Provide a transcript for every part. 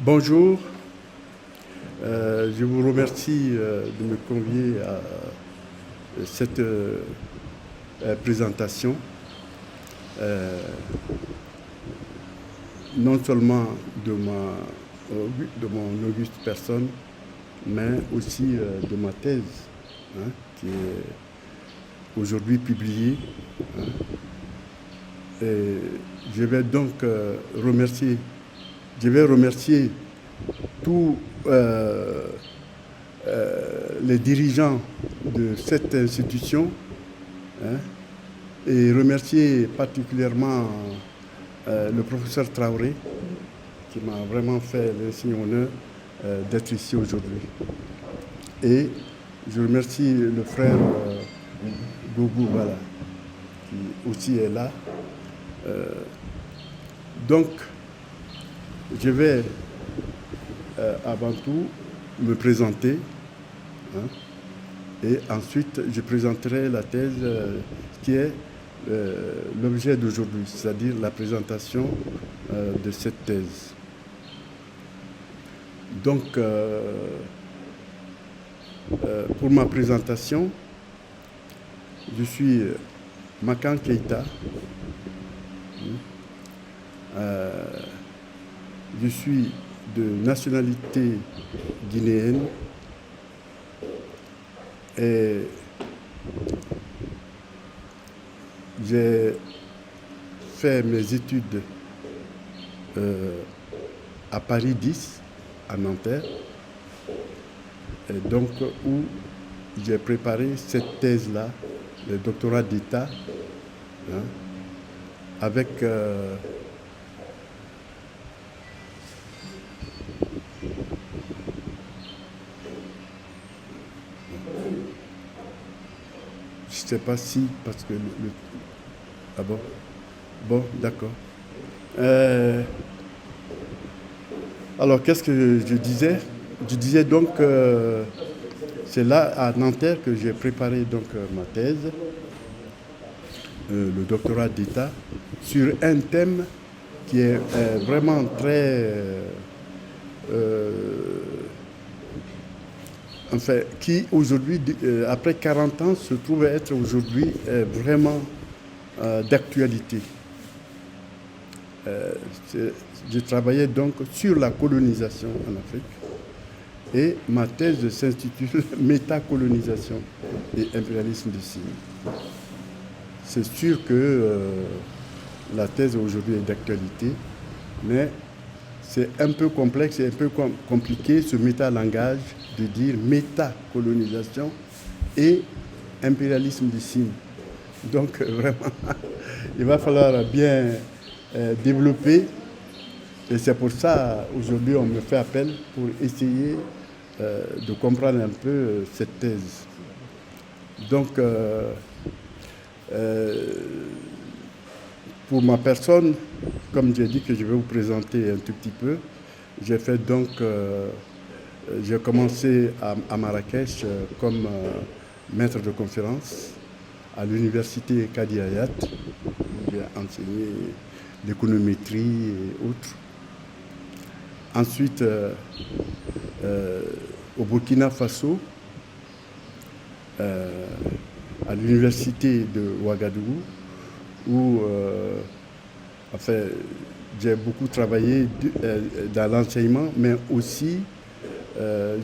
Bonjour, je vous remercie de me convier à cette présentation, euh, non seulement de mon auguste personne, mais aussi de ma thèse, hein, qui est aujourd'hui publiée, hein. Et je vais donc je vais remercier tous les dirigeants de cette institution, hein, et remercier particulièrement le professeur Traoré qui m'a vraiment fait l'insigne honneur d'être ici aujourd'hui. Et je remercie le frère Gougou, voilà, qui aussi est là. Donc, je vais avant tout me présenter, hein, et ensuite je présenterai la thèse qui est l'objet d'aujourd'hui, c'est-à-dire la présentation de cette thèse. Donc, pour ma présentation, je suis Makan Keïta. Je suis de nationalité guinéenne et j'ai fait mes études à Paris 10, à Nanterre, et donc où j'ai préparé cette thèse-là, le doctorat d'État, hein, avec je ne sais pas si, parce que ah bon, bon, d'accord. Alors, qu'est-ce que je disais? Je disais donc, c'est là à Nanterre que j'ai préparé donc ma thèse, le doctorat d'État, sur un thème qui est vraiment très, enfin, qui aujourd'hui, après 40 ans, se trouve être aujourd'hui vraiment d'actualité. Je travaillais donc sur la colonisation en Afrique et ma thèse s'intitule Métacolonisation et impérialisme du Sine. C'est sûr que la thèse aujourd'hui est d'actualité, mais c'est un peu complexe et un peu compliqué ce métalangage de dire métacolonisation et impérialisme du Sine. Donc vraiment, il va falloir bien développer. Et c'est pour ça, aujourd'hui, on me fait appel pour essayer de comprendre un peu cette thèse. Donc, pour ma personne, comme j'ai dit que je vais vous présenter un tout petit peu, j'ai fait donc, j'ai commencé à Marrakech comme maître de conférence à l'université Kadi Hayat, où j'ai enseigné l'économétrie et autres. Ensuite, au Burkina Faso, à l'université de Ouagadougou, où enfin, j'ai beaucoup travaillé dans l'enseignement, mais aussi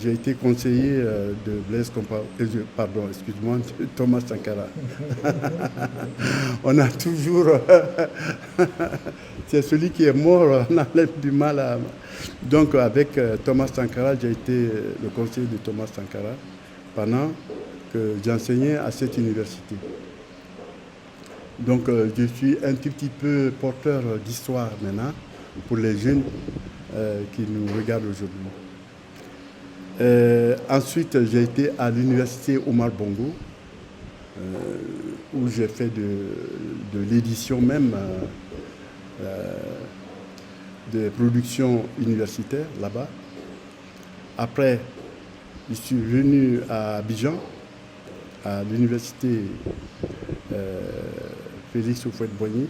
j'ai été conseiller de Blaise Compaoré, pardon, excuse-moi, Thomas Sankara. On a toujours, c'est celui qui est mort, on enlève du mal à. Donc avec Thomas Sankara, j'ai été le conseiller de Thomas Sankara pendant que j'enseignais à cette université. Donc je suis un tout petit peu porteur d'histoire maintenant pour les jeunes qui nous regardent aujourd'hui. Ensuite, j'ai été à l'université Omar Bongo, où j'ai fait de l'édition même de production universitaire là-bas. Après, je suis venu à Abidjan, à l'université Félix Houphouët-Boigny,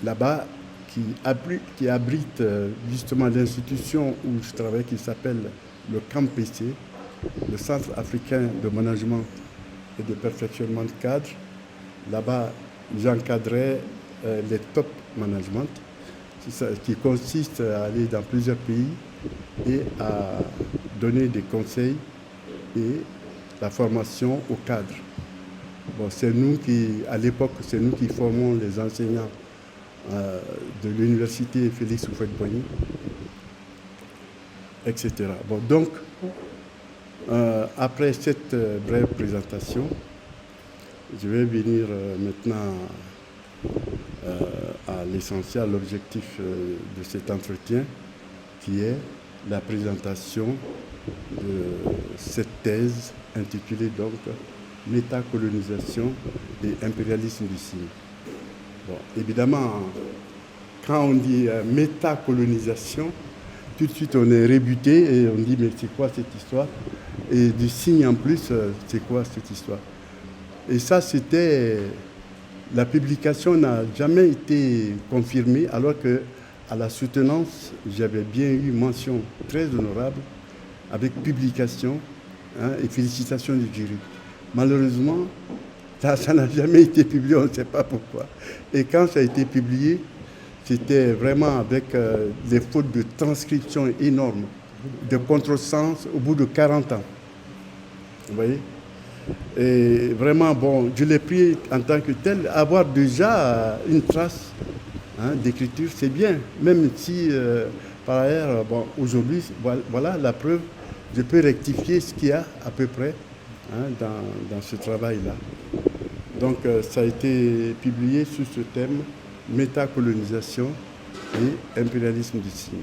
là-bas, qui abrite justement l'institution où je travaille, qui s'appelle le CAMPC, le Centre africain de management et de perfectionnement de cadres. Là-bas, j'encadrais les top management, qui consiste à aller dans plusieurs pays et à donner des conseils et la formation aux cadres. Bon, c'est nous qui, à l'époque, c'est nous qui formons les enseignants de l'université Félix Houphouët-Boigny, etc. Bon, donc, après cette brève présentation, je vais venir maintenant à l'essentiel, l'objectif de cet entretien, qui est la présentation de cette thèse intitulée donc Métacolonisation et impérialisme du signe. Bon, évidemment, quand on dit métacolonisation, tout de suite on est rébuté et on dit mais c'est quoi cette histoire? Et du signe en plus, c'est quoi cette histoire? Et ça, c'était... La publication n'a jamais été confirmée, alors qu'à la soutenance, j'avais bien eu mention très honorable avec publication et félicitations du jury. Malheureusement, ça n'a jamais été publié, on ne sait pas pourquoi. Et quand ça a été publié, c'était vraiment avec des fautes de transcription énormes, de contresens au bout de 40 ans. Vous voyez? Et vraiment, bon, je l'ai pris en tant que tel. Avoir déjà une trace d'écriture, c'est bien. Même si, par ailleurs, bon, aujourd'hui, voilà la preuve, je peux rectifier ce qu'il y a à peu près dans ce travail-là. Donc, ça a été publié sous ce thème, métacolonisation et impérialisme du signe.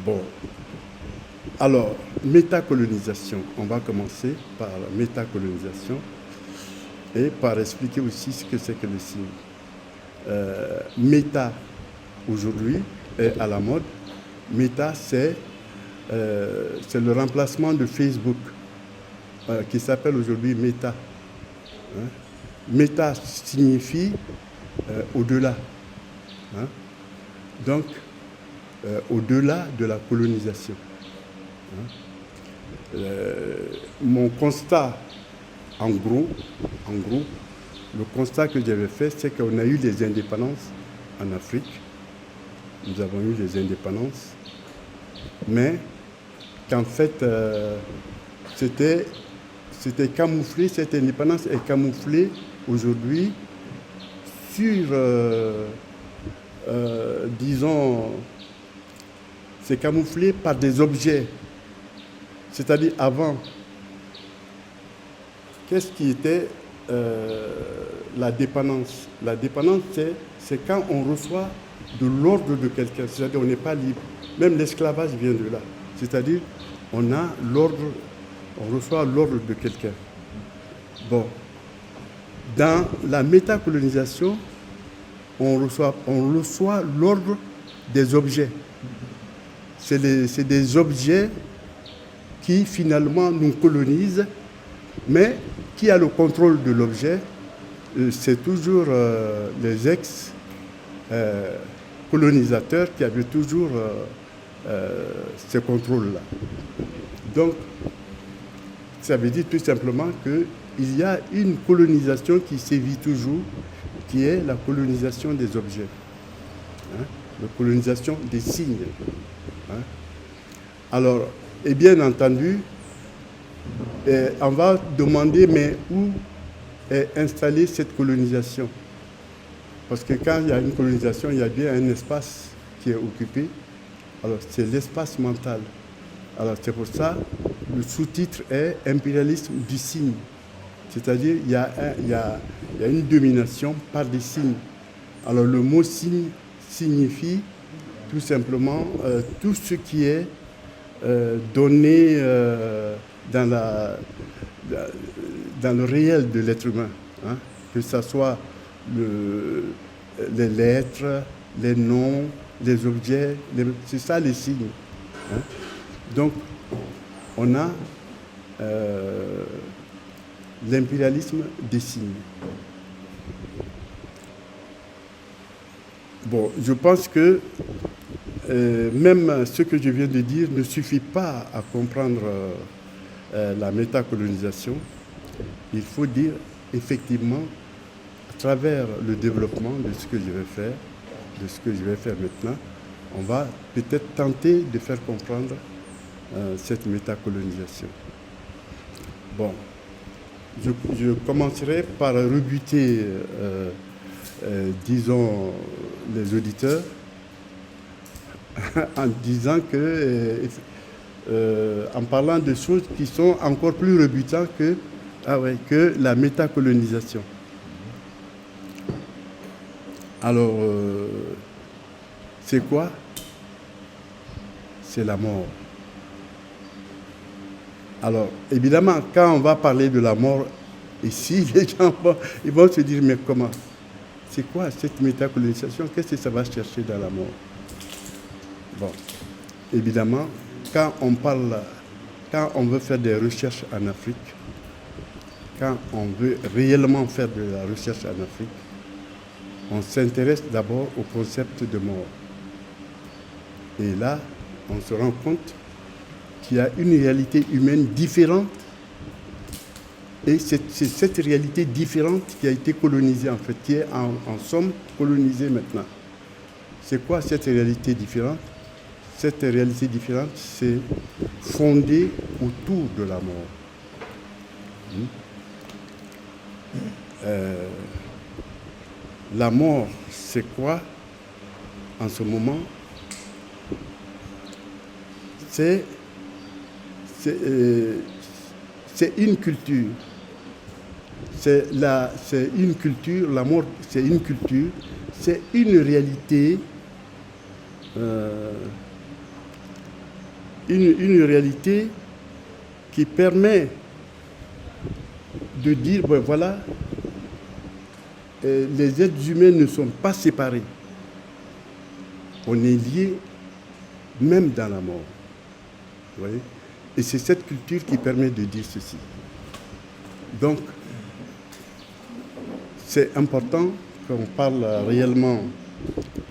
Bon. Alors, métacolonisation, on va commencer par la métacolonisation et par expliquer aussi ce que c'est que le signe. Méta, aujourd'hui, est à la mode. Méta, c'est le remplacement de Facebook, qui s'appelle aujourd'hui Meta. Méta signifie au-delà. Donc, au-delà de la colonisation. Mon constat, en gros, le constat que j'avais fait, c'est qu'on a eu les indépendances en Afrique. Nous avons eu les indépendances, mais qu'en fait, c'était camouflé, cette indépendance est camouflée aujourd'hui sur, disons, c'est camouflé par des objets. C'est-à-dire avant, qu'est-ce qui était la dépendance? La dépendance, c'est quand on reçoit de l'ordre de quelqu'un, c'est-à-dire on n'est pas libre. Même l'esclavage vient de là. C'est-à-dire on a l'ordre, on reçoit l'ordre de quelqu'un. Bon, dans la métacolonisation, on reçoit l'ordre des objets. C'est des objets qui finalement nous colonisent, mais qui a le contrôle de l'objet, c'est toujours les ex-colonisateurs qui avaient toujours ce contrôle-là. Donc, ça veut dire tout simplement qu'il y a une colonisation qui sévit toujours, qui est la colonisation des objets, la colonisation des signes. Alors, et bien entendu, on va demander, mais où est installée cette colonisation? Parce que quand il y a une colonisation, il y a bien un espace qui est occupé. Alors, c'est l'espace mental. Alors, c'est pour ça, le sous-titre est impérialisme du signe. C'est-à-dire, il y a une domination par des signes. Alors, le mot signe signifie tout simplement tout ce qui est donné dans le réel de l'être humain, que ce soit les lettres, les noms, les objets, c'est ça les signes. Donc, on a l'impérialisme des signes. Bon, je pense que même ce que je viens de dire ne suffit pas à comprendre la métacolonisation. Il faut dire effectivement, à travers le développement de ce que je vais faire, de ce que je vais faire maintenant, on va peut-être tenter de faire comprendre cette métacolonisation. Bon, je commencerai par rebuter, disons, les auditeurs en disant que, en parlant de choses qui sont encore plus rebutantes que la métacolonisation. Alors, c'est quoi? C'est la mort. Alors, évidemment, quand on va parler de la mort ici, les gens ils vont se dire, mais comment? C'est quoi cette métacolonisation? Qu'est-ce que ça va chercher dans la mort? Bon, évidemment, quand on veut faire des recherches en Afrique, quand on veut réellement faire de la recherche en Afrique, on s'intéresse d'abord au concept de mort. Et là, on se rend compte qu'il y a une réalité humaine différente. Et c'est cette réalité différente qui a été colonisée, en fait, qui est en somme colonisée maintenant. C'est quoi cette réalité différente? Cette réalité différente, c'est fondée autour de la mort. La mort, c'est quoi en ce moment? C'est une culture. C'est une culture, la mort, c'est une culture, c'est une réalité, une réalité qui permet de dire, ben voilà, les êtres humains ne sont pas séparés. On est liés même dans la mort. Vous voyez? Et c'est cette culture qui permet de dire ceci. Donc, c'est important qu'on parle réellement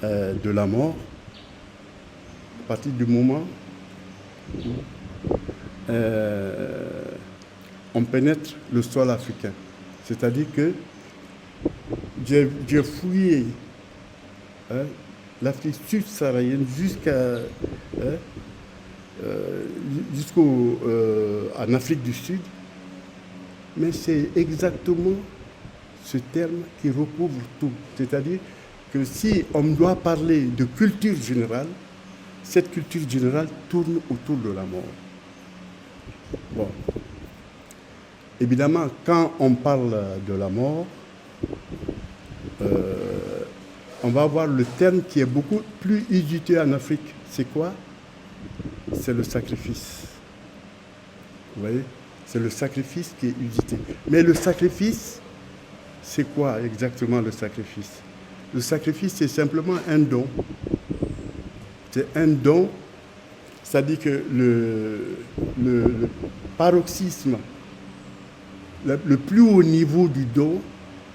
de la mort à partir du moment où on pénètre le sol africain. C'est-à-dire que j'ai fouillé l'Afrique subsaharienne en Afrique du Sud, mais c'est exactement ce terme qui recouvre tout. C'est-à-dire que si on doit parler de culture générale, cette culture générale tourne autour de la mort. Bon. Évidemment, quand on parle de la mort, on va avoir le terme qui est beaucoup plus usité en Afrique. C'est quoi? C'est le sacrifice. Vous voyez? C'est le sacrifice qui est usité. Mais le sacrifice, c'est quoi exactement le sacrifice? Le sacrifice, c'est simplement un don. C'est un don, c'est-à-dire que le paroxysme, le plus haut niveau du don,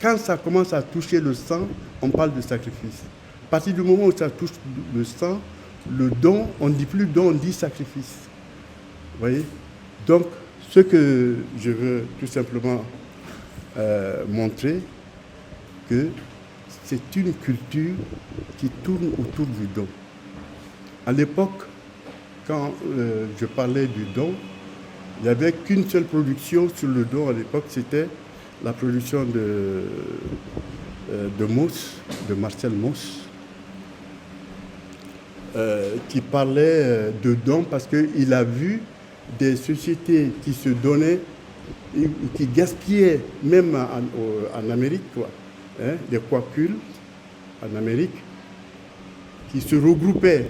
quand ça commence à toucher le sang, on parle de sacrifice. À partir du moment où ça touche le sang, le don, on ne dit plus don, on dit sacrifice. Vous voyez? Donc, ce que je veux tout simplement montrer, que c'est une culture qui tourne autour du don. À l'époque, quand je parlais du don, il n'y avait qu'une seule production sur le don à l'époque, c'était la production de Mauss, de Marcel Mauss, qui parlait de don parce qu'il a vu des sociétés qui se donnaient, qui gaspillaient, même en Amérique, quoi, hein, des coacules en Amérique, qui se regroupaient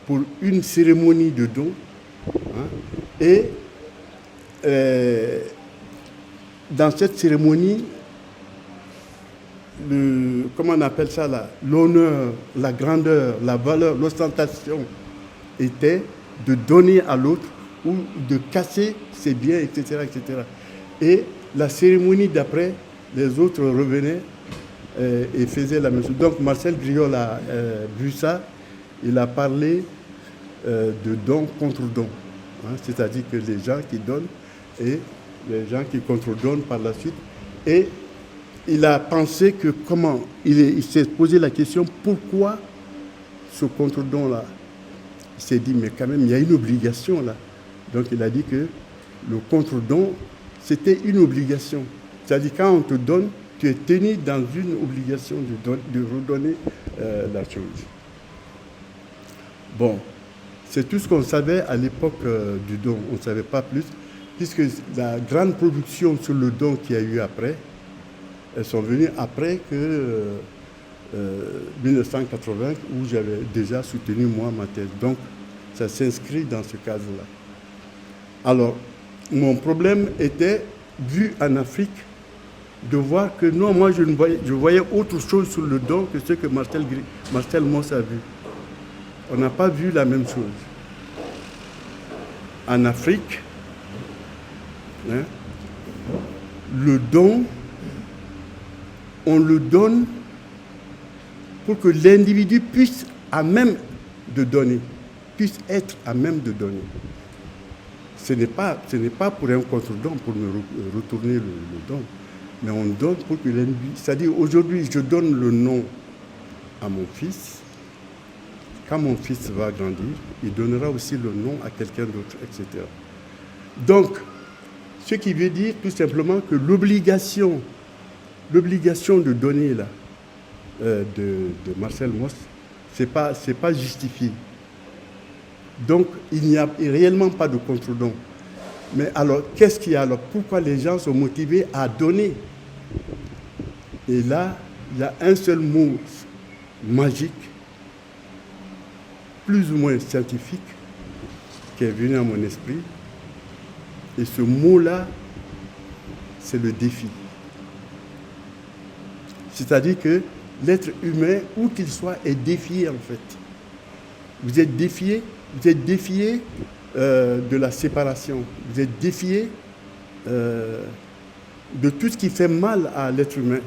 pour une cérémonie de don, hein, et dans cette cérémonie, comment on appelle ça là, l'honneur, la grandeur, la valeur, l'ostentation était de donner à l'autre ou de casser ses biens, etc., etc. Et la cérémonie d'après, les autres revenaient et faisait la même chose. Donc Marcel Griol a vu ça, il a parlé de don contre don, hein, c'est-à-dire que les gens qui donnent et les gens qui contre-donnent par la suite. Et il a pensé que comment, il s'est posé la question pourquoi ce contre-don-là. Il s'est dit mais quand même il y a une obligation là. Donc il a dit que le contre-don c'était une obligation. C'est-à-dire quand on te donne, tu es tenu dans une obligation de redonner la chose. Bon, c'est tout ce qu'on savait à l'époque du don. On ne savait pas plus, puisque la grande production sur le don qu'il y a eu après, elles sont venues après que 1980, où j'avais déjà soutenu moi ma thèse. Donc, ça s'inscrit dans ce cadre-là. Alors, mon problème était, vu en Afrique, de voir que non, moi je voyais autre chose sur le don que ce que Marcel Mauss a vu. On n'a pas vu la même chose. En Afrique, hein, le don, on le donne pour que l'individu puisse à même de donner, puisse être à même de donner. Ce n'est pas pour un contre-don, pour me retourner le don, mais on donne pour que l'individu... C'est-à-dire, aujourd'hui, je donne le nom à mon fils. Quand mon fils va grandir, il donnera aussi le nom à quelqu'un d'autre, etc. Donc, ce qui veut dire tout simplement que l'obligation de donner là, de Marcel Mauss, c'est pas justifié. Donc, il n'y a réellement pas de contre-don. Mais alors, qu'est-ce qu'il y a alors? Pourquoi les gens sont motivés à donner? Et là, il y a un seul mot magique, plus ou moins scientifique, qui est venu à mon esprit. Et ce mot-là, c'est le défi. C'est-à-dire que l'être humain, où qu'il soit, est défié en fait. Vous êtes défié de la séparation. Vous êtes défié de tout ce qui fait mal à l'être humain.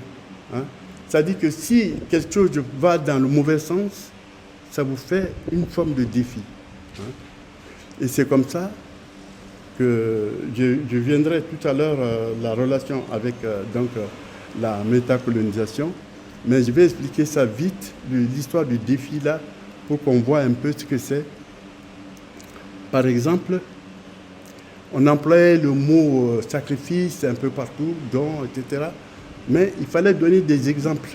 Hein? C'est-à-dire que si quelque chose va dans le mauvais sens, ça vous fait une forme de défi. Hein? Et c'est comme ça que je viendrai tout à l'heure la relation avec la métacolonisation, mais je vais expliquer ça vite, l'histoire du défi là, pour qu'on voit un peu ce que c'est. Par exemple, on employait le mot sacrifice un peu partout, don, etc. Mais il fallait donner des exemples.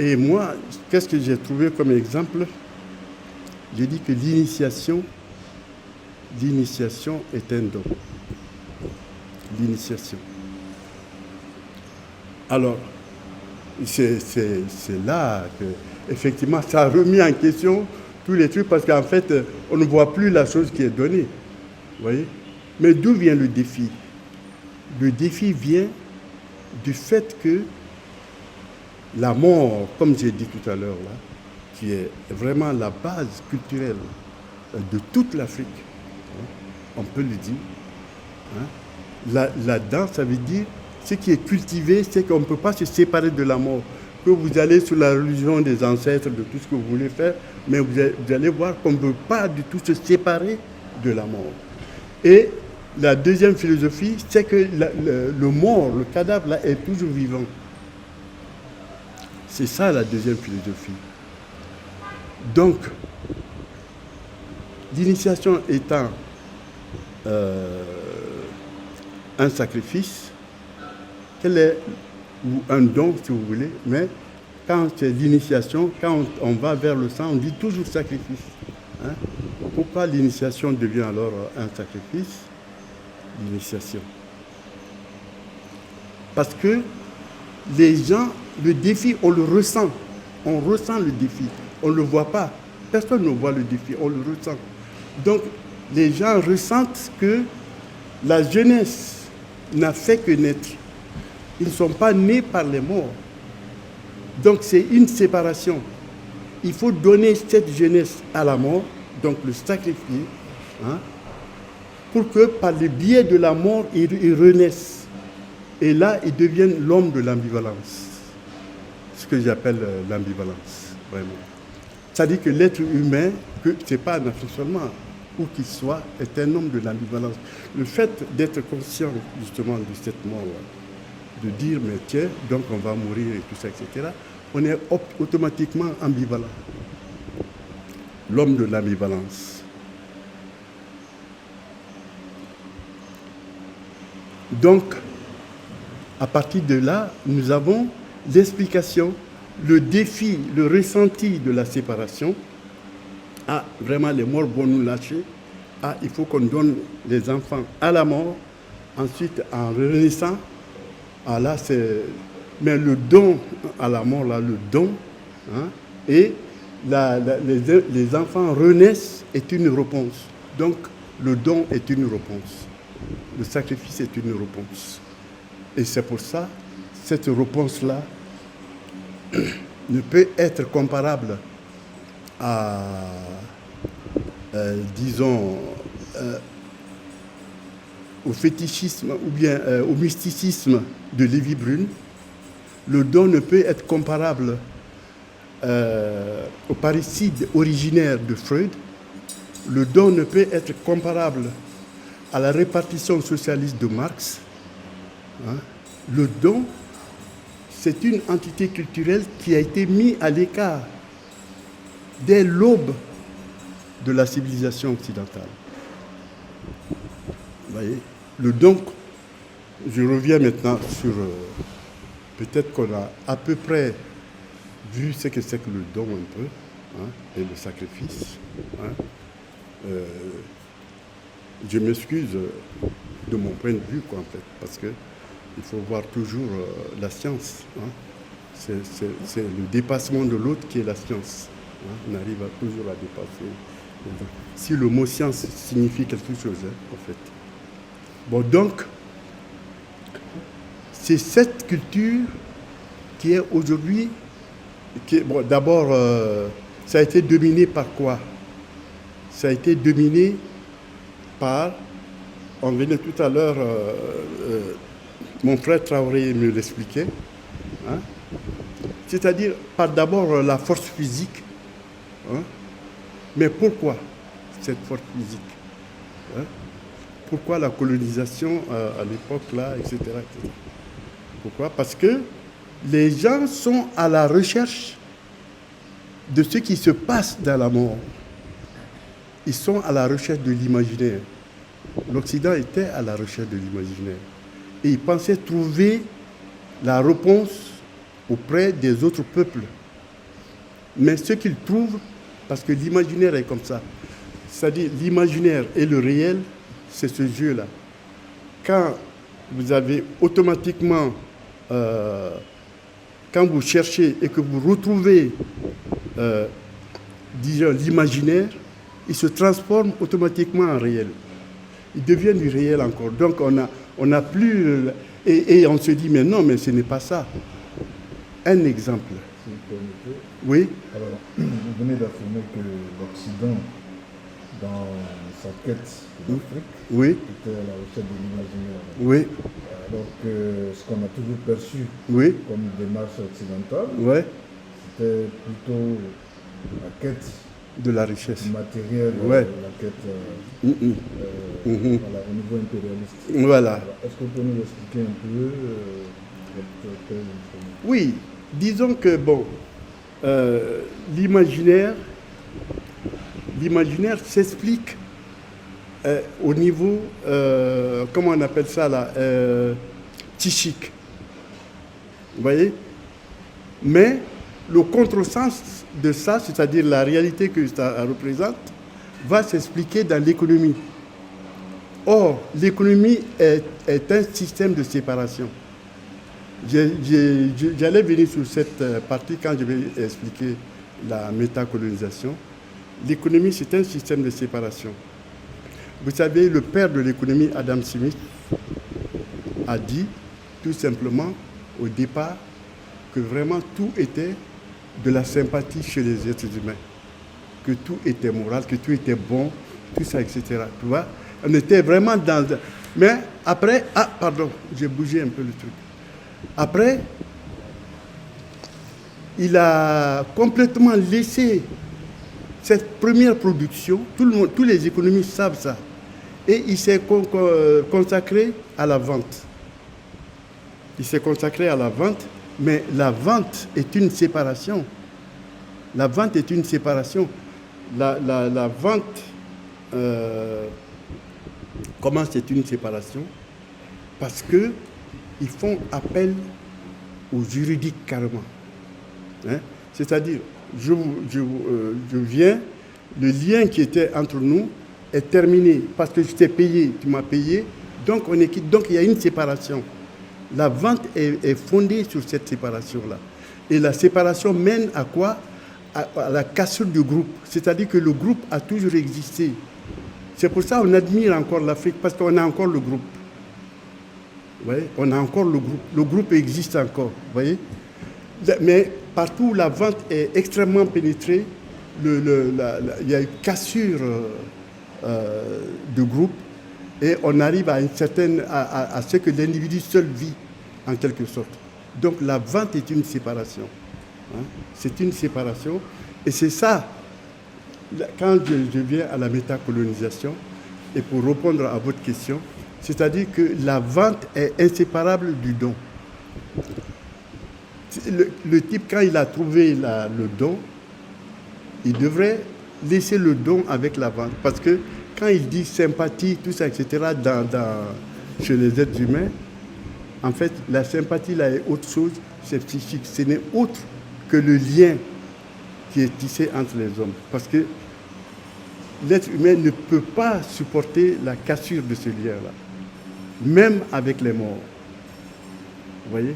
Et moi, qu'est-ce que j'ai trouvé comme exemple? J'ai dit que l'initiation est un don. L'initiation. Alors, c'est là que, effectivement, ça a remis en question tous les trucs, parce qu'en fait, on ne voit plus la chose qui est donnée. Vous voyez? Mais d'où vient le défi? Le défi vient du fait que la mort, comme j'ai dit tout à l'heure, là, qui est vraiment la base culturelle de toute l'Afrique, hein, on peut le dire. Hein. Là-dedans, ça veut dire, ce qui est cultivé, c'est qu'on ne peut pas se séparer de la mort. Que vous allez sur la religion des ancêtres, de tout ce que vous voulez faire, mais vous allez voir qu'on ne peut pas du tout se séparer de la mort. Et la deuxième philosophie, c'est que le mort, le cadavre, là, est toujours vivant. C'est ça la deuxième philosophie. Donc, l'initiation étant un sacrifice, ou un don si vous voulez, mais quand c'est l'initiation, quand on va vers le sang, on dit toujours sacrifice. Hein? Pourquoi l'initiation devient alors un sacrifice? L'initiation. Parce que les gens, le défi, on le ressent. On ressent le défi. On ne le voit pas. Personne ne voit le défi, on le ressent. Donc, les gens ressentent que la jeunesse n'a fait que naître. Ils ne sont pas nés par les morts. Donc, c'est une séparation. Il faut donner cette jeunesse à la mort, donc le sacrifier, hein, pour que par le biais de la mort, ils renaissent. Et là, ils deviennent l'homme de l'ambivalence. ce que j'appelle l'ambivalence, vraiment. C'est-à-dire que l'être humain, ce n'est pas en Afrique seulement, où qu'il soit, est un homme de l'ambivalence. Le fait d'être conscient justement de cette mort, de dire, mais tiens, donc on va mourir et tout ça, etc., on est automatiquement ambivalent. L'homme de l'ambivalence. Donc, à partir de là, nous avons l'explication, le défi, le ressenti de la séparation. Ah, vraiment, les morts vont nous lâcher. Ah, il faut qu'on donne les enfants à la mort. Ensuite, en renaissant, ah là, c'est... Mais le don à la mort, là, le don, hein, et les enfants renaissent est une réponse. Donc, le don est une réponse. Le sacrifice est une réponse. Et c'est pour ça, cette réponse-là ne peut être comparable à, disons, au fétichisme ou bien au mysticisme de Lévi-Brun. Le don ne peut être comparable au parricide originaire de Freud. Le don ne peut être comparable à la répartition socialiste de Marx. Hein? Le don, c'est une entité culturelle qui a été mise à l'écart dès l'aube de la civilisation occidentale. Vous voyez? Le don, je reviens maintenant sur... peut-être qu'on a à peu près vu ce que c'est que le don un peu, hein, et le sacrifice. Hein. Je m'excuse de mon point de vue, quoi, en fait, parce que il faut voir toujours la science. Hein. C'est le dépassement de l'autre qui est la science. Hein. On arrive toujours à dépasser. Si le mot science signifie quelque chose, hein, en fait. Bon, donc, c'est cette culture qui est aujourd'hui... Bon, d'abord, ça a été dominé par quoi? Ça a été dominé par... On venait tout à l'heure... mon frère Traoré me l'expliquait. Hein? C'est-à-dire par d'abord la force physique. Hein? Mais pourquoi cette force physique? Hein? Pourquoi la colonisation à l'époque là, etc., etc. Pourquoi? Parce que les gens sont à la recherche de ce qui se passe dans la mort. Ils sont à la recherche de l'imaginaire. L'Occident était à la recherche de l'imaginaire. Et ils pensaient trouver la réponse auprès des autres peuples. Mais ce qu'ils trouvent, parce que l'imaginaire est comme ça, c'est-à-dire l'imaginaire et le réel, c'est ce jeu-là. Quand vous avez automatiquement, quand vous cherchez et que vous retrouvez, disons, l'imaginaire, il se transforme automatiquement en réel. Il devient du réel encore. Donc on n'a plus... Et on se dit, mais non, mais ce n'est pas ça. Un exemple. Si vous permettez. Oui. Alors, vous venez d'affirmer que l'Occident, dans sa quête de l'Afrique, oui, était à la recherche de l'imaginaire. Oui. Alors que ce qu'on a toujours perçu oui, comme une démarche occidentale, ouais, c'était plutôt la quête de la richesse matérielle, ouais, la quête voilà, au niveau impérialiste. Voilà. Alors, est-ce que vous pouvez nous expliquer un peu Oui, disons que, bon, l'imaginaire s'explique au niveau, comment on appelle ça là, psychique. Vous voyez? Mais le contresens de ça, c'est-à-dire la réalité que ça représente, va s'expliquer dans l'économie. Or, l'économie est un système de séparation. J'allais venir sur cette partie quand je vais expliquer la métacolonisation. L'économie, c'est un système de séparation. Vous savez, le père de l'économie, Adam Smith, a dit tout simplement au départ que vraiment tout était de la sympathie chez les êtres humains, que tout était moral, que tout était bon, tout ça, etc. Tu vois? On était vraiment dans... Mais après... Ah, pardon, j'ai bougé un peu le truc. Après, il a complètement laissé cette première production, tous les économistes savent ça, et il s'est consacré à la vente. Il s'est consacré à la vente, mais la vente est une séparation. La vente est une séparation. La vente, comment c'est une séparation? Parce qu'ils font appel au juridique carrément. Hein? C'est-à-dire, je viens, le lien qui était entre nous est terminé parce que je t'ai payé, tu m'as payé, donc on est quitte. Donc il y a une séparation. La vente est fondée sur cette séparation-là. Et la séparation mène à quoi? À la cassure du groupe. C'est-à-dire que le groupe a toujours existé. C'est pour ça qu'on admire encore l'Afrique, parce qu'on a encore le groupe. Vous voyez? On a encore le groupe. Le groupe existe encore. Vous voyez? Mais partout où la vente est extrêmement pénétrée, il y a une cassure de groupe et on arrive à à ce que l'individu seul vit, en quelque sorte. Donc la vente est une séparation. Hein? C'est une séparation. Et c'est ça, quand je viens à la métacolonisation, et pour répondre à votre question, c'est-à-dire que la vente est inséparable du don. Le type, quand il a trouvé le don, il devrait laisser le don avec la vente. Parce que quand il dit sympathie, tout ça, etc., chez les êtres humains, en fait, la sympathie, là, est autre chose, c'est psychique. Ce n'est autre que le lien qui est tissé entre les hommes. Parce que l'être humain ne peut pas supporter la cassure de ce lien-là, même avec les morts. Vous voyez?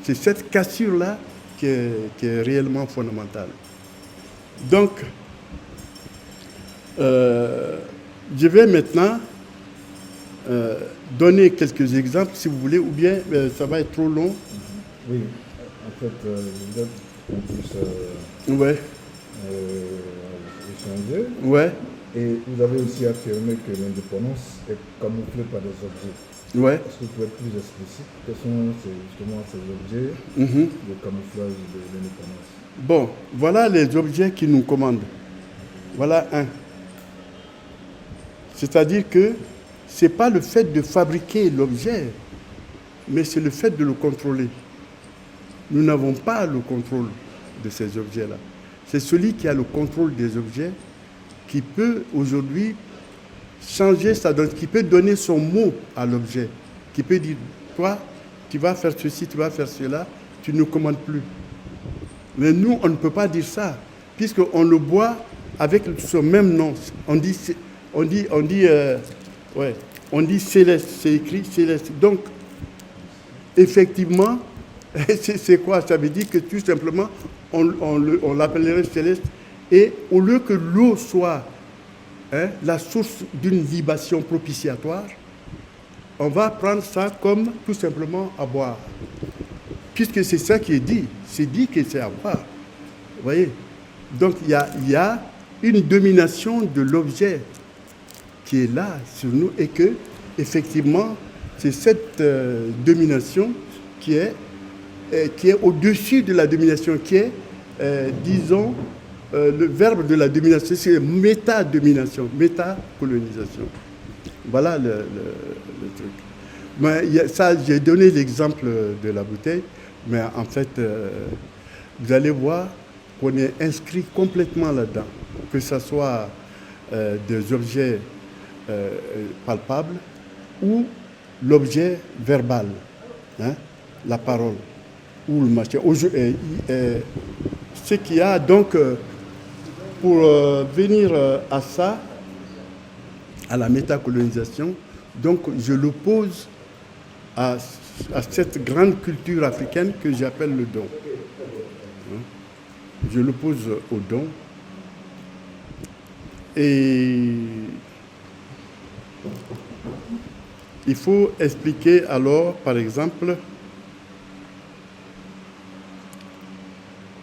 C'est cette cassure-là qui est réellement fondamentale. Donc, je vais maintenant donner quelques exemples, si vous voulez, ou bien ça va être trop long. Oui, en fait, vous êtes qu'on puisse Ouais. échanger. Ouais. Et vous avez aussi affirmé que l'indépendance est camouflée par des objets. Ouais. Est-ce que vous pouvez être plus explicite? Quels sont justement ces objets de camouflage de l'indépendance? Bon, voilà les objets qui nous commandent. Voilà un. C'est-à-dire que ce n'est pas le fait de fabriquer l'objet, mais c'est le fait de le contrôler. Nous n'avons pas le contrôle de ces objets-là. C'est celui qui a le contrôle des objets qui peut aujourd'hui changer sa donne, qui peut donner son mot à l'objet, qui peut dire, toi, tu vas faire ceci, tu vas faire cela, tu ne commandes plus. Mais nous, on ne peut pas dire ça, puisqu'on le boit avec ce même nom. On dit céleste, c'est écrit céleste. Donc, effectivement, c'est quoi? Ça veut dire que tout simplement, on l'appellerait céleste. Et au lieu que l'eau soit la source d'une libation propitiatoire, on va prendre ça comme tout simplement à boire. Puisque c'est ça qui est dit. C'est dit que c'est à boire. Vous voyez? Donc il y a une domination de l'objet qui est là sur nous et que, effectivement, c'est cette domination qui est au-dessus de la domination, qui est, disons, le verbe de la domination, c'est méta-domination, méta-colonisation. Voilà le truc. Mais ça, j'ai donné l'exemple de la bouteille, mais en fait, vous allez voir qu'on est inscrit complètement là-dedans, que ce soit des objets palpables ou l'objet verbal, hein, la parole ou le machin. Ce qu'il y a donc, pour venir à ça, à la métacolonisation, donc je l'oppose à cette grande culture africaine que j'appelle le don. Je l'oppose au don. Et il faut expliquer alors, par exemple,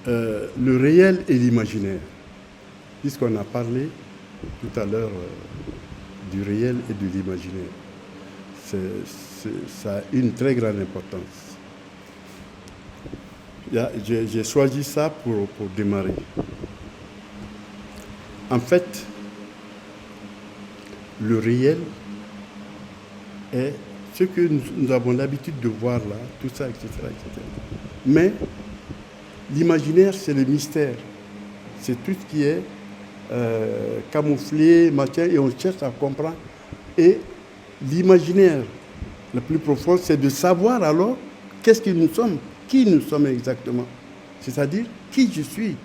le réel et l'imaginaire, puisqu'on a parlé tout à l'heure du réel et de l'imaginaire. Ça a une très grande importance. J'ai choisi ça pour démarrer. En fait, le réel est ce que nous avons l'habitude de voir là, tout ça, etc., etc. Mais l'imaginaire, c'est le mystère. C'est tout ce qui est camouflé, matière, et on cherche à comprendre. Et l'imaginaire le plus profond, c'est de savoir alors qu'est-ce que nous sommes, qui nous sommes exactement. C'est-à-dire qui je suis.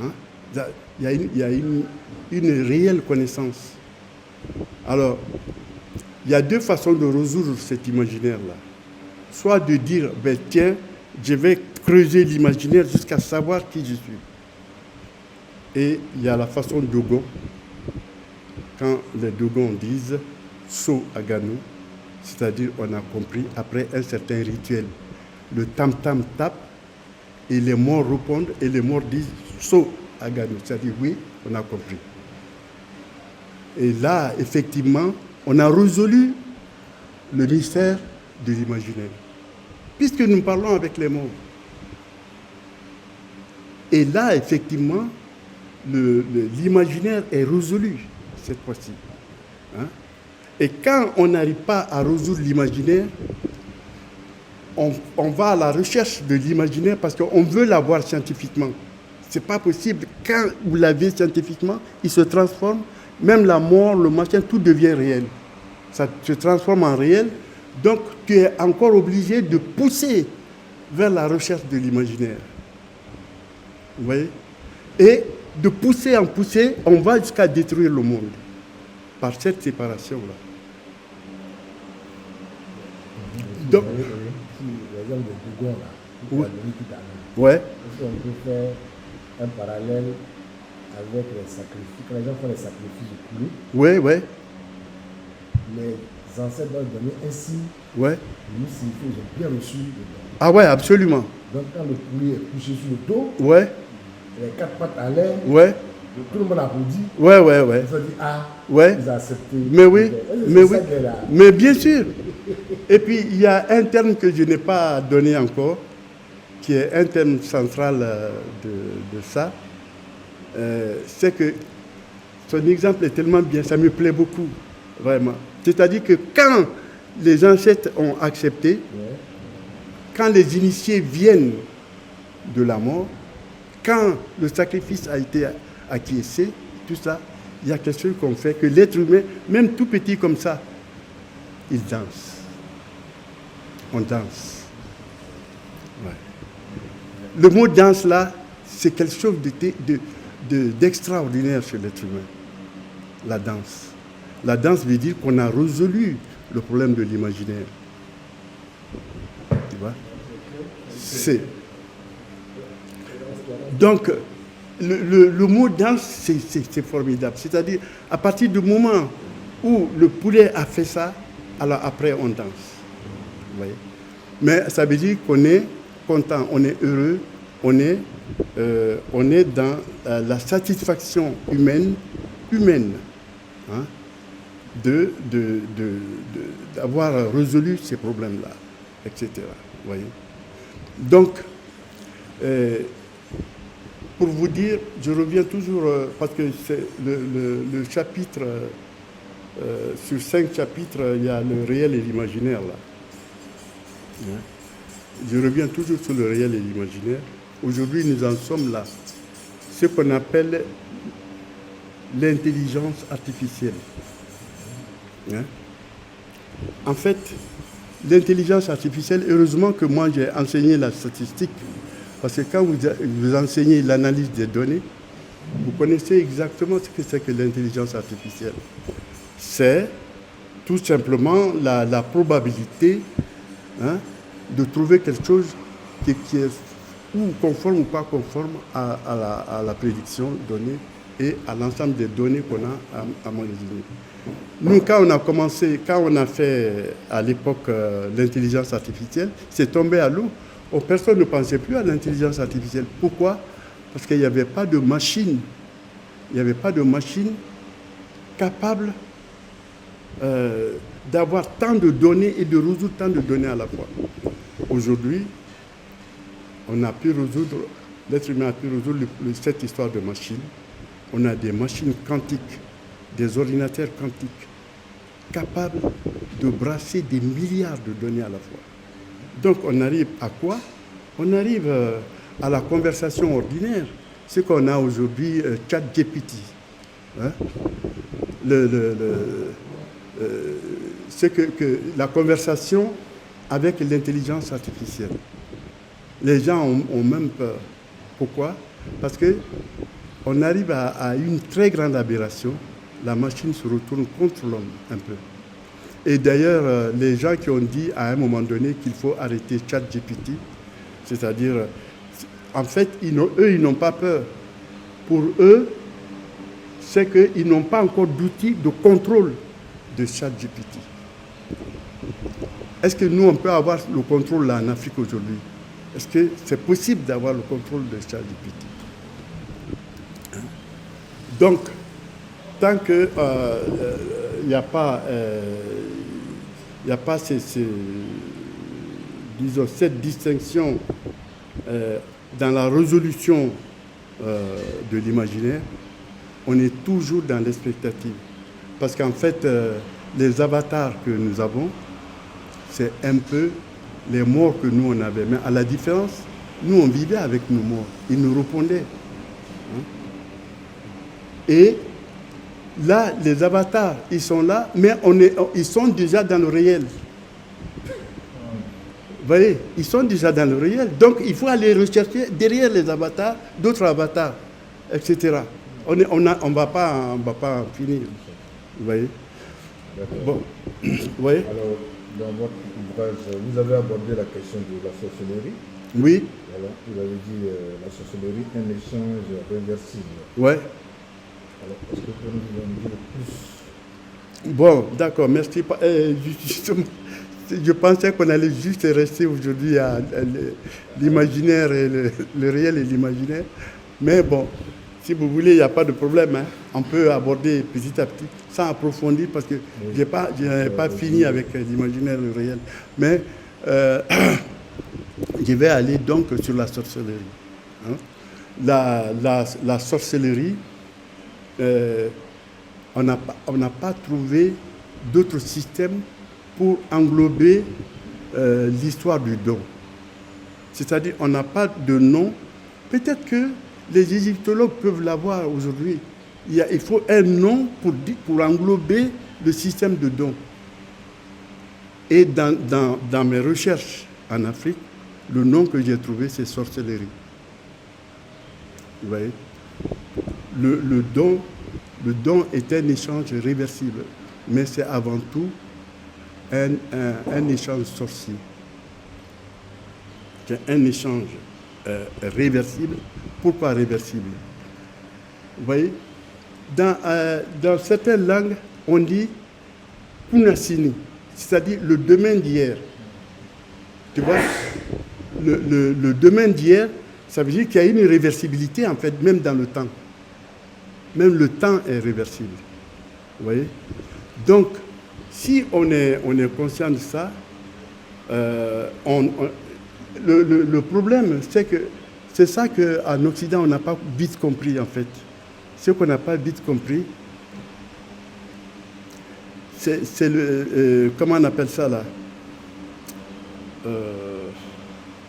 Hein? Il y a une réelle connaissance. Alors, il y a deux façons de résoudre cet imaginaire-là. Soit de dire, ben tiens, je vais creuser l'imaginaire jusqu'à savoir qui je suis. Et il y a la façon Dogon, quand les Dogons disent So Agano, c'est-à-dire on a compris après un certain rituel. Le tam-tam tape et les morts répondent et les morts disent So Agano, c'est-à-dire oui, on a compris. Et là, effectivement, on a résolu le mystère de l'imaginaire, puisque nous parlons avec les morts. Et là, effectivement, l'imaginaire est résolu cette fois-ci. Hein? Et quand on n'arrive pas à résoudre l'imaginaire, on va à la recherche de l'imaginaire parce qu'on veut l'avoir scientifiquement. Ce n'est pas possible. Quand vous l'avez scientifiquement, il se transforme. Même la mort, le machin, tout devient réel. Ça se transforme en réel. Donc, tu es encore obligé de pousser vers la recherche de l'imaginaire. Vous voyez? Et de pousser en pousser, on va jusqu'à détruire le monde par cette séparation-là. Donc, l'exemple de Dogon, là, oui. tout à l'heure. Ouais. Est-ce qu'on peut faire un parallèle avec les sacrifices? Quand les gens font les sacrifices de poulet, Ouais, ouais, les ancêtres doivent donner un signe ouais. qui nous signifie qu'ils ont bien reçu le don. Ah ouais, absolument. Donc quand le poulet est couché sur le dos, Ouais, les quatre pattes à l'air, ouais, tout le monde applaudit. ouais, ouais, ouais. Ils ont dit ah, Ouais. ils ont accepté. Mais oui, mais oui. Là. Mais bien sûr. Et puis, il y a un terme que je n'ai pas donné encore, qui est un terme central de ça. C'est que son exemple est tellement bien, ça me plaît beaucoup, vraiment. C'est-à-dire que quand les ancêtres ont accepté, Ouais. quand les initiés viennent de la mort, quand le sacrifice a été acquiescé, tout ça, il y a quelque chose qu'on fait, que l'être humain, même tout petit comme ça, il danse. On danse. Ouais. Le mot danse là, c'est quelque chose d'extraordinaire chez l'être humain. La danse. La danse veut dire qu'on a résolu le problème de l'imaginaire. Tu vois? C'est. Donc, le mot danse, c'est formidable. C'est-à-dire, à partir du moment où le poulet a fait ça, alors après on danse. Vous voyez? Mais ça veut dire qu'on est content, on est heureux, on est dans la satisfaction humaine, hein, d'avoir résolu ces problèmes-là, etc. Vous voyez? Donc, pour vous dire, je reviens toujours, parce que c'est le chapitre, sur 5 chapitres, il y a le réel et l'imaginaire là. Hein? Je reviens toujours sur le réel et l'imaginaire. Aujourd'hui, nous en sommes là. Ce qu'on appelle l'intelligence artificielle. Hein? En fait, l'intelligence artificielle, heureusement que moi j'ai enseigné la statistique, parce que quand vous enseignez l'analyse des données, vous connaissez exactement ce que c'est que l'intelligence artificielle. C'est tout simplement la probabilité, hein, de trouver quelque chose qui est ou conforme ou pas conforme à la prédiction donnée et à l'ensemble des données qu'on a à magasiner. Nous, quand on a fait à l'époque l'intelligence artificielle, c'est tombé à l'eau. Personne ne pensait plus à l'intelligence artificielle. Pourquoi? Parce qu'il n'y avait pas de machine. Il n'y avait pas de machine capable d'avoir tant de données et de résoudre tant de données à la fois. Aujourd'hui, l'être humain a pu résoudre cette histoire de machines. On a des machines quantiques, des ordinateurs quantiques, capables de brasser des milliards de données à la fois. Donc on arrive à quoi? On arrive à la conversation ordinaire, ce qu'on a aujourd'hui, ChatGPT. Hein? C'est que la conversation avec l'intelligence artificielle. Les gens ont même peur. Pourquoi? Parce qu'on arrive à une très grande aberration. La machine se retourne contre l'homme un peu. Et d'ailleurs, les gens qui ont dit à un moment donné qu'il faut arrêter ChatGPT, c'est-à-dire, en fait, ils n'ont pas peur. Pour eux, c'est qu'ils n'ont pas encore d'outils de contrôle de ChatGPT. Est-ce que nous, on peut avoir le contrôle là en Afrique aujourd'hui? Est-ce que c'est possible d'avoir le contrôle de ChatGPT? Donc, tant qu'il n'y a pas, disons, cette distinction dans la résolution de l'imaginaire, on est toujours dans l'expectative. Parce qu'en fait, les avatars que nous avons, c'est un peu les morts que nous on avait. Mais à la différence, nous on vivait avec nos morts. Ils nous répondaient. Et là, les avatars, ils sont là, mais ils sont déjà dans le réel. Vous voyez, ils sont déjà dans le réel. Donc, il faut aller rechercher derrière les avatars, d'autres avatars, etc. On ne va pas en finir. Vous voyez? Bon. Vous voyez? Alors, dans votre ouvrage, vous avez abordé la question de la sorcellerie. Oui. Voilà, vous avez dit la sorcellerie, un échange réversible. Ouais. Alors, est-ce que vous pouvez nous en dire plus? Bon, d'accord, merci. Justement, je pensais qu'on allait juste rester aujourd'hui à l'imaginaire et le réel et l'imaginaire. Mais bon, si vous voulez, il n'y a pas de problème. Hein. On peut aborder petit à petit, sans approfondir, parce que je n'avais pas fini avec l'imaginaire et le réel. Mais je vais aller donc sur la sorcellerie. Hein. La sorcellerie, on n'a pas trouvé d'autres systèmes pour englober l'histoire du don. C'est-à-dire, on n'a pas de nom. Peut-être que les égyptologues peuvent l'avoir aujourd'hui. Il faut un nom pour englober le système de don. Et dans mes recherches en Afrique, le nom que j'ai trouvé, c'est sorcellerie. Vous voyez? Le don est un échange réversible, mais c'est avant tout un échange sorcier. C'est un échange réversible. Pourquoi réversible? Vous voyez? Dans certaines langues, on dit Punasini, c'est-à-dire le demain d'hier. Tu vois? Le demain d'hier, ça veut dire qu'il y a une réversibilité, en fait, même dans le temps. Même le temps est réversible. Vous voyez? Donc, si on est conscient de ça, le problème, c'est ça qu'en Occident, on n'a pas vite compris, en fait. Ce qu'on n'a pas vite compris, c'est comment on appelle ça, là?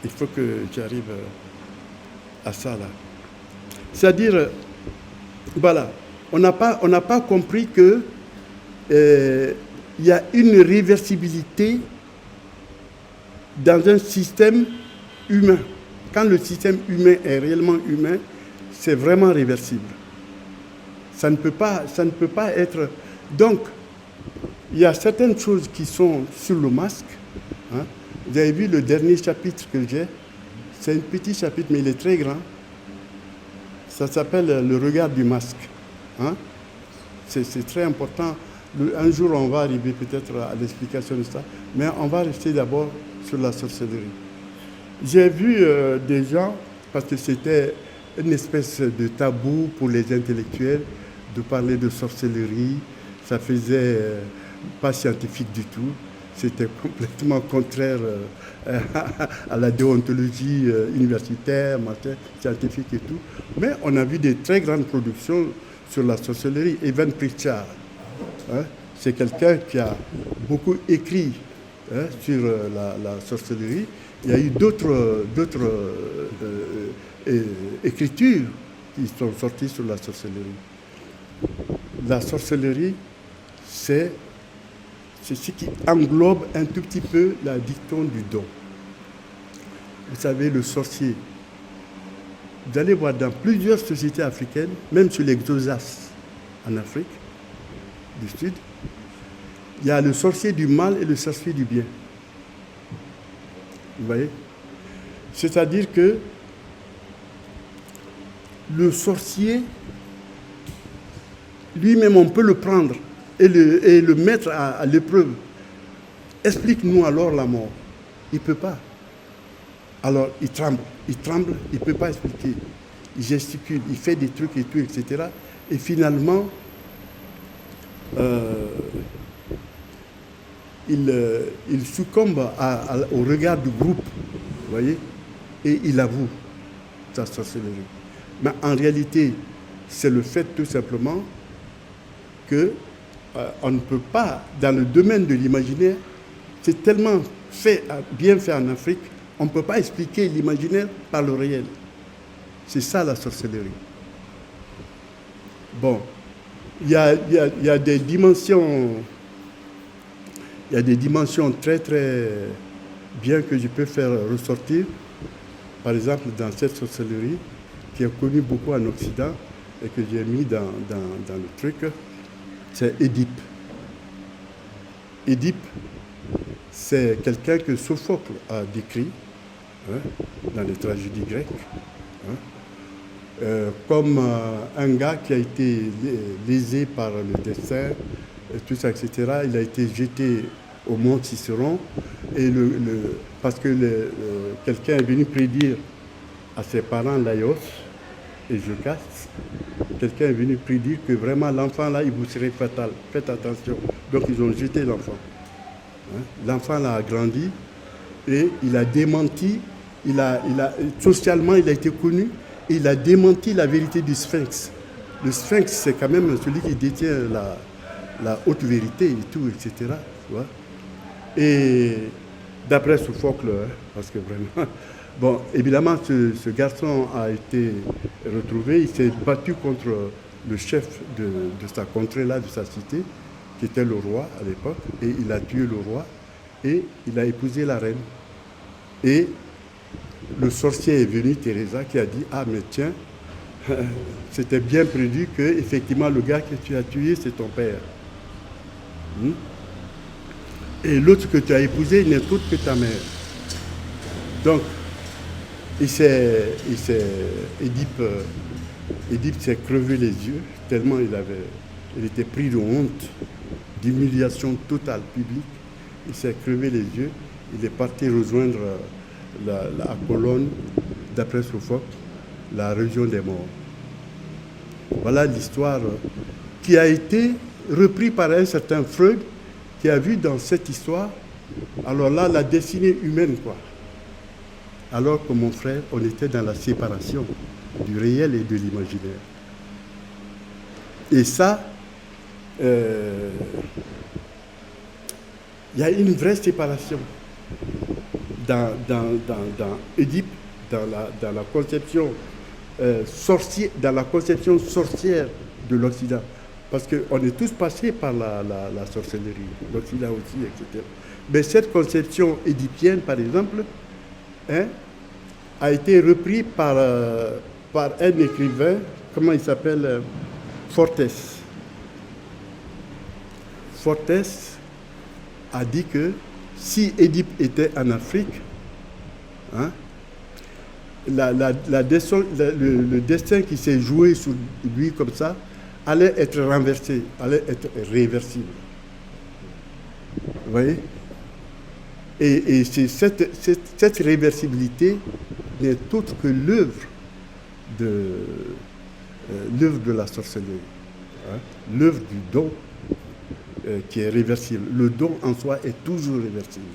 Il faut que j'arrive à ça, là. C'est-à-dire, voilà, on n'a pas compris que il y a une réversibilité dans un système humain. Quand le système humain est réellement humain, c'est vraiment réversible. Ça ne peut pas être... Donc, il y a certaines choses qui sont sur le masque. Hein. Vous avez vu le dernier chapitre que j'ai? C'est un petit chapitre, mais il est très grand. Ça s'appelle le regard du masque. Hein. C'est très important. Un jour, on va arriver peut-être à l'explication de ça, mais on va rester d'abord sur la sorcellerie. J'ai vu des gens, parce que c'était une espèce de tabou pour les intellectuels de parler de sorcellerie, ça faisait pas scientifique du tout, c'était complètement contraire à la déontologie universitaire, scientifique et tout. Mais on a vu des très grandes productions sur la sorcellerie. Evan Pritchard, hein, c'est quelqu'un qui a beaucoup écrit sur la sorcellerie. Il y a eu d'autres écritures qui sont sorties sur la sorcellerie. La sorcellerie, c'est ce qui englobe un tout petit peu la dicton du don. Vous savez, le sorcier. Vous allez voir dans plusieurs sociétés africaines, même sur les Xhosas en Afrique du Sud, il y a le sorcier du mal et le sorcier du bien. Vous voyez? C'est-à-dire que le sorcier, lui-même, on peut le prendre et le mettre à l'épreuve. Explique-nous alors la mort. Il ne peut pas. Alors, il tremble, il ne peut pas expliquer. Il gesticule, il fait des trucs et tout, etc. Et finalement, il succombe au regard du groupe, vous voyez, et il avoue sa sorcellerie. Mais en réalité, c'est le fait tout simplement que on ne peut pas, dans le domaine de l'imaginaire, c'est tellement bien fait en Afrique, on ne peut pas expliquer l'imaginaire par le réel. C'est ça la sorcellerie. Bon, il y a des dimensions, très très bien que je peux faire ressortir. Par exemple, dans cette sorcellerie, qui est connue beaucoup en Occident et que j'ai mis dans le truc, c'est Édipe. Édipe, c'est quelqu'un que Sophocle a décrit dans les tragédies grecques, comme un gars qui a été lésé par le destin, et tout ça, etc. Il a été jeté au mont Cicéron, et parce que quelqu'un est venu prédire à ses parents Laios et Jocaste, quelqu'un est venu prédire que vraiment l'enfant là, il vous serait fatal. Faites attention. Donc ils ont jeté l'enfant. L'enfant là a grandi et il a démenti, socialement il a été connu, et il a démenti la vérité du Sphinx. Le Sphinx, c'est quand même celui qui détient la haute vérité et tout, etc. Tu vois? Et d'après Sophocle, parce que vraiment... Bon, évidemment, ce garçon a été retrouvé, il s'est battu contre le chef de sa contrée-là, de sa cité, qui était le roi à l'époque, et il a tué le roi, et il a épousé la reine. Et le sorcier est venu, Teresa, qui a dit « Ah, mais tiens, c'était bien prévu que, effectivement, le gars que tu as tué, c'est ton père. Et l'autre que tu as épousé, il n'est autre que ta mère. » Donc, Édipe s'est crevé les yeux, tellement il était pris de honte, d'humiliation totale publique. Il s'est crevé les yeux, il est parti rejoindre à Colonne, d'après Sophocle, la région des morts. Voilà l'histoire qui a été reprise par un certain Freud, qui a vu dans cette histoire, alors là, la destinée humaine, quoi. Alors que mon frère, on était dans la séparation du réel et de l'imaginaire. Et ça, il y a une vraie séparation dans Édipe, dans la conception dans la conception sorcière de l'Occident. Parce qu'on est tous passés par la sorcellerie, l'Occident aussi, etc. Mais cette conception édipienne, par exemple, a été repris par un écrivain, comment il s'appelle, Fortes. Fortes a dit que si Édipe était en Afrique, le destin qui s'est joué sur lui comme ça allait être renversé, allait être réversible. Vous voyez? Et c'est cette réversibilité n'est autre que l'œuvre de la sorcellerie, l'œuvre du don, qui est réversible. Le don en soi est toujours réversible.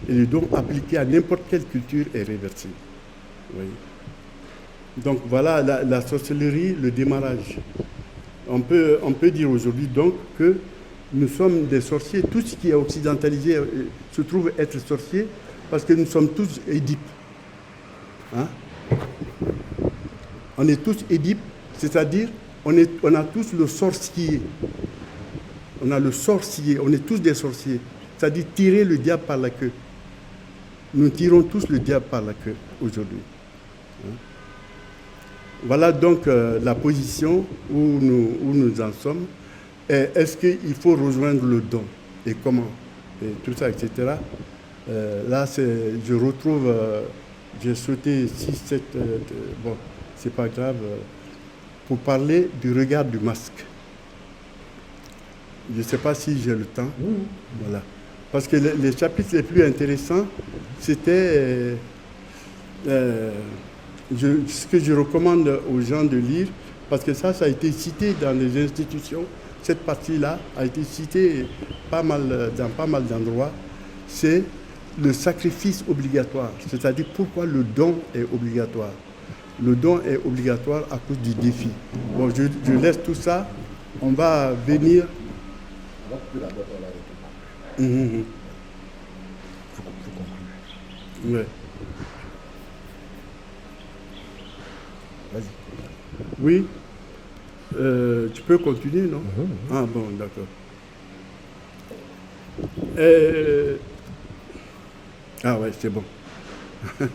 Et le don appliqué à n'importe quelle culture est réversible. Oui. Donc voilà la sorcellerie, le démarrage. On peut dire aujourd'hui donc que nous sommes des sorciers. Tout ce qui est occidentalisé se trouve être sorcier parce que nous sommes tous Édipe. Hein? On est tous Édipe, c'est-à-dire on a tous le sorcier. On a le sorcier, on est tous des sorciers. C'est-à-dire tirer le diable par la queue. Nous tirons tous le diable par la queue aujourd'hui. Hein? Voilà donc la position où nous en sommes. Est-ce qu'il faut rejoindre le don? Et comment? Et tout ça, etc. Là, je retrouve, j'ai sauté 6, 7, bon, c'est pas grave, pour parler du regard du masque. Je ne sais pas si j'ai le temps. Voilà. Parce que les chapitres les plus intéressants, c'était ce que je recommande aux gens de lire, parce que ça a été cité dans les institutions. Cette partie-là a été citée dans pas mal d'endroits. C'est le sacrifice obligatoire, c'est-à-dire pourquoi le don est obligatoire. Le don est obligatoire à cause du défi. Bon, je laisse tout ça. On va venir. On va couper d'abord pour la réponse. Faut conclure. Ouais. Vas-y. Oui. Tu peux continuer, non? Ah bon, d'accord. Ah ouais, c'est bon. Ouais.